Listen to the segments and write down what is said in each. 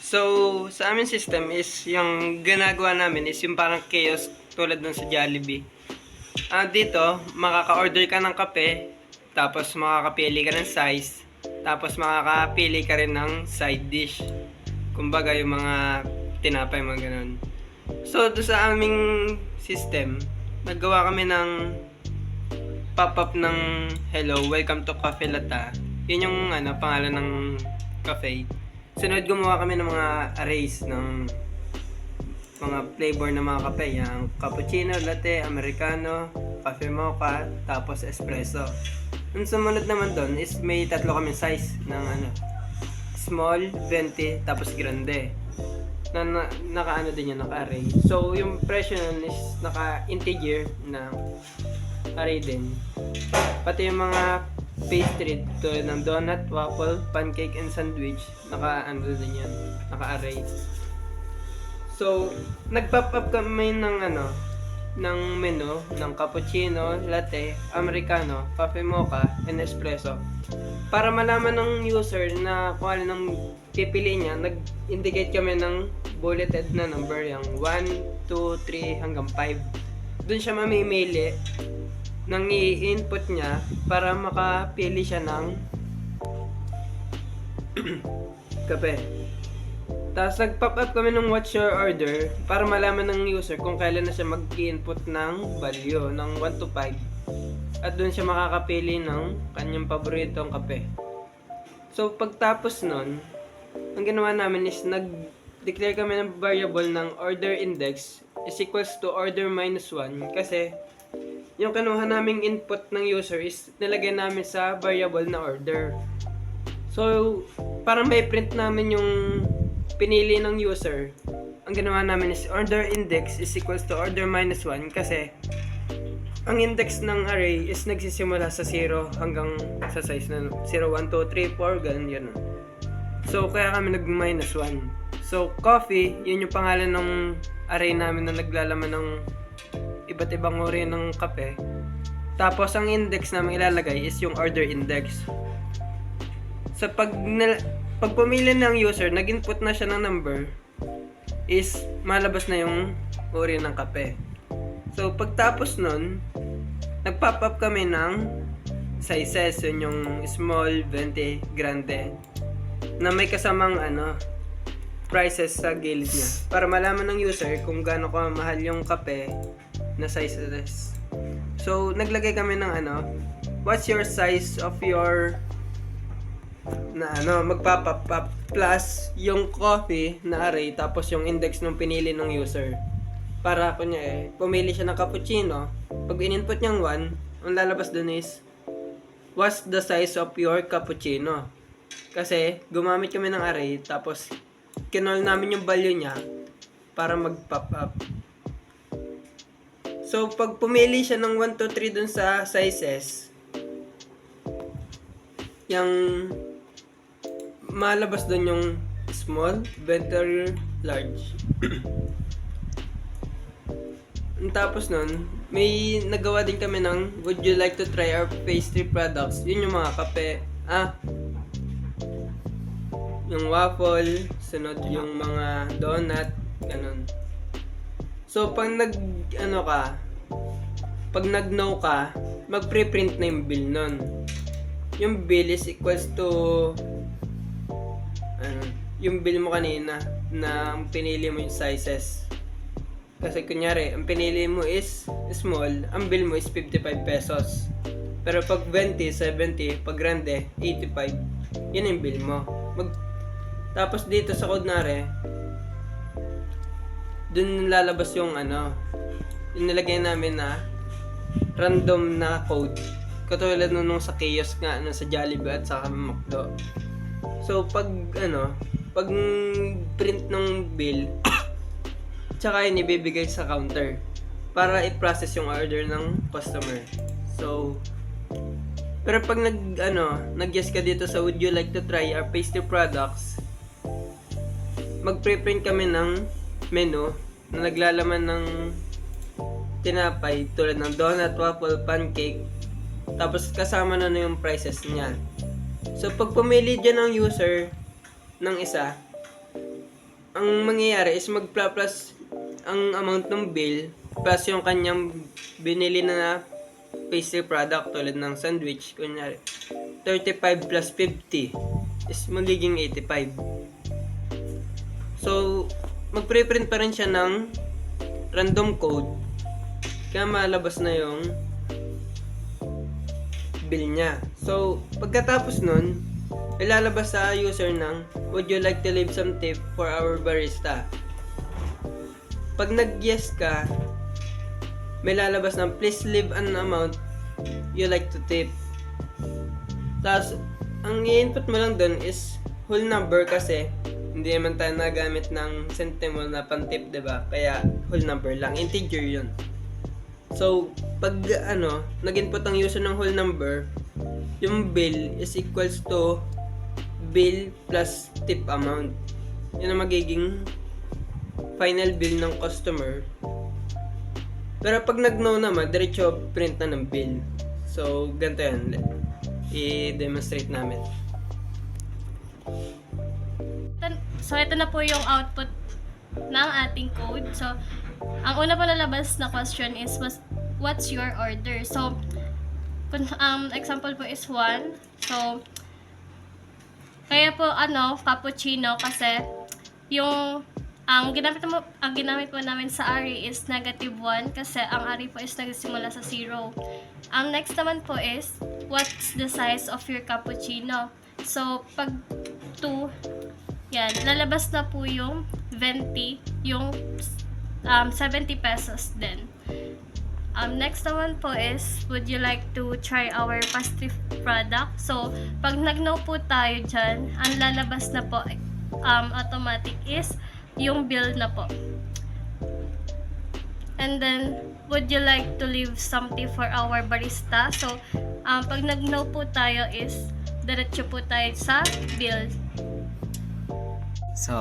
So, sa aming system is yung ginagawa namin is yung parang chaos tulad nun sa Jollibee. Dito, makaka-order ka ng kape, tapos makakapili ka ng size, tapos makakapili ka rin ng side dish. Kumbaga yung mga tinapay, mga ganun. So, doon sa aming system, naggawa kami ng pop-up ng Hello, welcome to Cafe Lata. Yun yung pangalan ng cafe. Sunod gumawa kami ng mga arrays ng mga flavor ng mga kape. Yung cappuccino, latte, americano, cafe mocha, tapos espresso. Yung sumunod naman doon is may tatlo kami size ng small, 20, tapos grande. Naka din yan, naka-array. So, yung presyo nun is naka-integer na array din. Pati yung mga pastry tulad ng donut, waffle, pancake, and sandwich, din yan, naka-array. So, nag-pop up kami ng ng menu ng cappuccino, latte, americano, cafe mocha, and espresso. Para malaman ng user na kung ano nang pipili niya, nag-indicate kami ng bulleted na number, yung 1, 2, 3 hanggang 5. Doon siya mamimili ng i-input niya para makapili siya ng kape. Tapos nag-pop up kami ng what's your order para malaman ng user kung kailan na siya mag-input ng value ng 1 to 5. At doon siya makakapili ng kanyang paboritong kape. So pagtapos nun, ang ginawa namin is nag-declare kami ng variable ng order index is equals to order minus 1 kasi yung kinuha naming input ng user is nilagay namin sa variable na order. So, para may print namin yung pinili ng user, ang ginawa namin is order index is equals to order minus 1 kasi ang index ng array is nagsisimula sa 0 hanggang sa size na 0, 1, 2, 3, 4, ganun yun. So, kaya kami nag-minus 1. So, coffee, yun yung pangalan ng array namin na naglalaman ng iba't ibang uri ng kape. Tapos, ang index namin ilalagay is yung order index. So, pag pumili ng user, nag-input na siya ng number, is malabas na yung uri ng kape. So, pagtapos nun, nag-pop up kami ng sizes, yun yung small, 20, grande, na may kasamang prices sa gilid niya. Para malaman ng user kung gaano kamahal yung kape na sizes. So, naglagay kami ng what's your size of your magpa-pop up plus yung coffee na array tapos yung index ng pinili ng user. Para kunya pumili siya ng cappuccino, pag in-input niyang 1, ang lalabas dun is what's the size of your cappuccino. Kasi gumamit kami ng array tapos kinol namin yung value niya para mag-pop up. So, pag pumili siya ng 1, 2, 3 dun sa sizes, yung malabas dun yung small, better, large. Tapos nun, may nagawa din kami ng would you like to try our pastry products? Yun yung mga kape. Yung waffle, sunod yung mga donut, ganun. So, pag pag nag-no ka, mag-preprint na yung bill nun. Yung bill is equals to yung bill mo kanina na pinili mo yung sizes. Kasi kunyari, ang pinili mo is small, ang bill mo is 55 pesos. Pero pag 20, 70, pag grande, 85. Yun yung bill mo. Tapos dito sa Codenare, dun lalabas yung yung nilagay namin na random na code. Katulad nung sa kiosk nga sa Jollibee at sa McDo. So pag pag print ng bill tsaka yun ibibigay sa counter para i-process yung order ng customer. So pero pag nag-guess ka dito sa would you like to try our pastry products, mag-preprint kami ng menu na naglalaman ng tinapay tulad ng donut, waffle, pancake, tapos kasama na yung prices niya. So pag pumili dyan ng user ng isa, ang mangyayari is magpla-plus ang amount ng bill plus yung kanyang binili na pastry product tulad ng sandwich. Kunyari, 35 plus 50 is magiging 85. So, magpre-print pa rin siya ng random code kaya malabas na yung bill niya. So, pagkatapos nun, ilalabas sa user ng would you like to leave some tip for our barista? Pag nag-yes ka, may lalabas ng please leave an amount you like to tip. Tapos, ang i-input mo lang dun is whole number kasi hindi naman tayo nagamit ng centimo na pang-tip, diba? Kaya whole number lang, integer yun. So, pag nag-input ang user ng whole number, yung bill is equals to bill plus tip amount. Yun ang magiging final bill ng customer. Pero pag nag-no naman, diretso print na ng bill. So, ganito yan. I-demonstrate namin. So, ito na po yung output ng ating code. So, ang una pa lalabas na question is, what's your order? So, example po is 1. So, kaya po, cappuccino kasi yung ang ginamit po namin sa array is -1 kasi ang array po is nagsimula sa 0. Ang next naman po is, what's the size of your cappuccino? So, pag 2, yan, lalabas na po yung 20, yung 70 pesos din. Next naman po is, would you like to try our pastry product? So, pag nag-no po tayo dyan, ang lalabas na po automatic is yung bill na po. And then, would you like to leave something for our barista? So, pag nag-no po tayo is, diretso po tayo sa bill. So,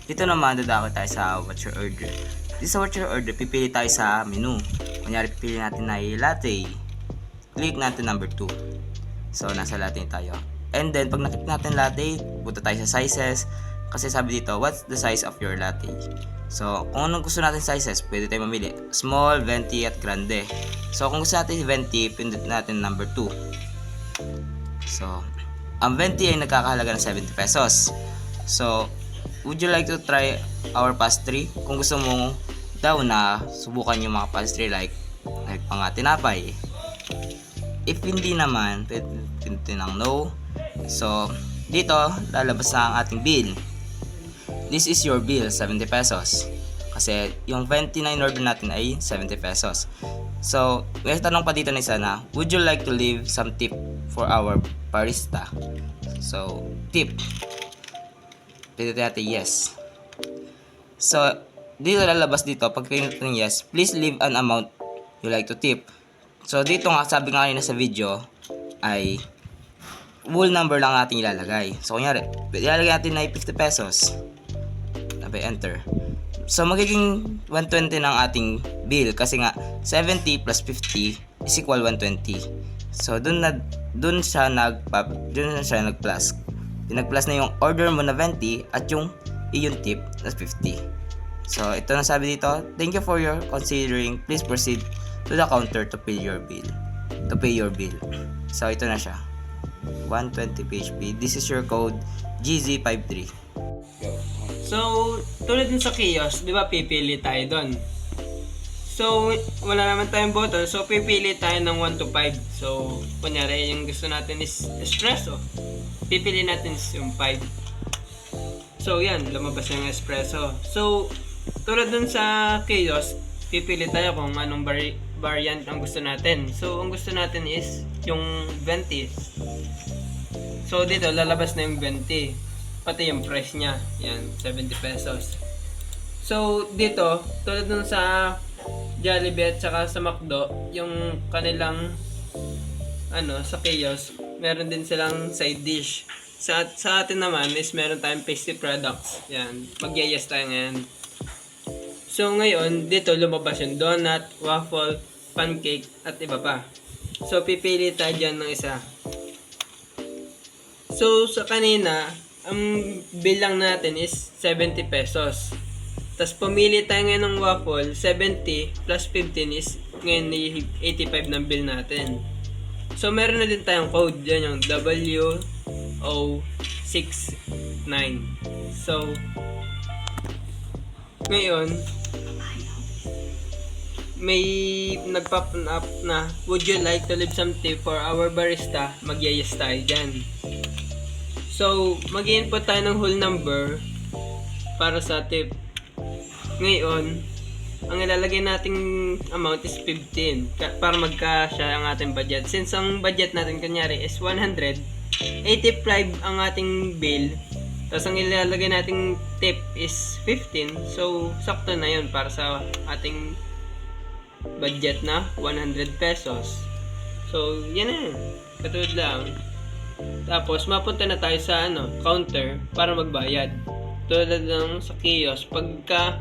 dito naman dadako tayo sa what's your order. Dito sa what's your order, pipili tayo sa menu. Kunyari, pipili natin na latte. Click natin number 2. So, nasa latte tayo. And then, pag nakit natin latte, punta tayo sa sizes. Kasi sabi dito, what's the size of your latte? So, kung anong gusto natin sizes, pwede tayo mamili. Small, venti, at grande. So, kung gusto natin venti, pindot natin number 2. So, ang venti ay nagkakahalaga ng 70 pesos. So, would you like to try our pastry? Kung gusto mo daw na subukan yung mga pastry like tinapay. If hindi naman, pindutin ng no. So, dito, lalabas na ang ating bill. This is your bill, 70 pesos. Kasi yung 29 order natin ay 70 pesos. So, may tanong pa dito na isa na, would you like to leave some tip for our barista? So, tip. Dito natin yes. So, dito lalabas dito, pag pinindot ng yes, please leave an amount you like to tip. So, dito nga, sabi nga kanina sa video, ay whole number lang natin ilalagay. So, kunyari, ilalagay natin na 50 pesos. Sabi, enter. So, magiging 120 ng ating bill kasi nga 70 plus 50 is equal 120. So, dun siya nag-plus. Nag-plus na yung order mo na 20 at yung tip na 50. So, ito na sabi dito, thank you for your considering. Please proceed to the counter to pay your bill. So, ito na siya. 120 PHP. This is your code GZ53. So, tulad dun sa kiosk, di ba pipili tayo doon? So, wala naman tayong button. So, pipili tayo ng 1 to 5. So, kunyari, yung gusto natin is espresso. Pipili natin is yung 5. So, yan. Lumabas yung espresso. So, tulad dun sa kiosk, pipili tayo kung anong variant ang gusto natin. So, ang gusto natin is yung 20. So, dito, lalabas na yung 20. Pati yung price niya. Yan, 70 pesos. So, dito, tulad dun sa Jollibee at saka sa McDo, yung kanilang sa kiosk, meron din silang side dish. Sa atin naman is meron tayong pastry products. Yan, mag-yes tayo ngayon. So, ngayon, dito lumabas yung donut, waffle, pancake, at iba pa. So, pipili tayo dyan ng isa. So, sa kanina, ang bill lang natin is 70 pesos. Tapos pumili tayo ngayon ng waffle, 70 plus 15 is ngayon 85 ng bill natin. So meron na din tayong code, yan yung WO69. So ngayon may nagpop up na, would you like to leave some tip for our barista? Mag-yes tayo dyan. So, mag-input tayo ng whole number para sa tip. Ngayon, ang ilalagay nating amount is 15 para magkasya ang ating budget. Since ang budget natin kunyari is 100, 85 ang ating bill, tapos ang ilalagay nating tip is 15, so sakto na yun para sa ating budget na 100 pesos. So, yan na. Katulad lang. Tapos, mapunta na tayo sa counter para magbayad. Tulad ng sa kiosk, pagka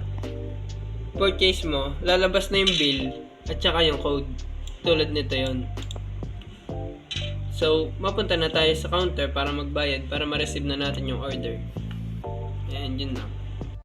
purchase mo, lalabas na yung bill at saka yung code. Tulad nito yon. So, mapunta na tayo sa counter para magbayad para ma-receive na natin yung order. Ayan, yun lang.